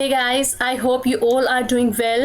Hey guys, I hope you all are doing well.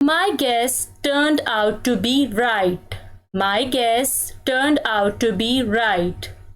My guess turned out to be right. My guess turned out to be right.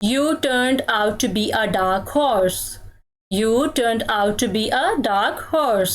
You turned out to be a dark horse. You turned out to be a dark horse.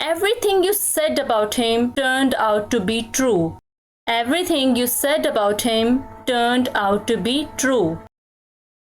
Everything you said about him turned out to be true. Everything you said about him turned out to be true.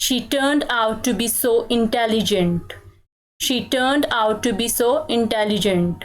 She turned out to be so intelligent. She turned out to be so intelligent.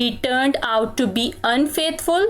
He turned out to be unfaithful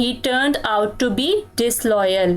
he turned out to be disloyal.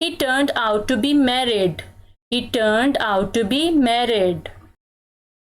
He turned out to be married. He turned out to be married.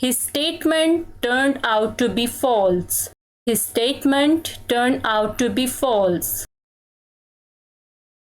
His statement turned out to be false. His statement turned out to be false.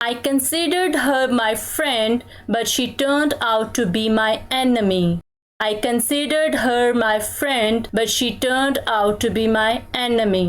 I considered her my friend, but she turned out to be my enemy. I considered her my friend, but she turned out to be my enemy.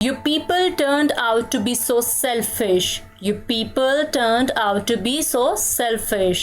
You people turned out to be so selfish. You people turned out to be so selfish.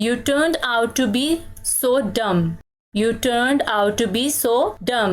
You turned out to be so dumb. You turned out to be so dumb.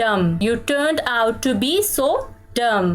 dumb. You turned out to be so dumb.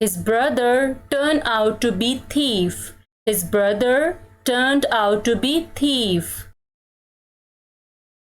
His brother turned out to be thief. His brother turned out to be thief.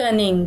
cunning.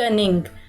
cunning.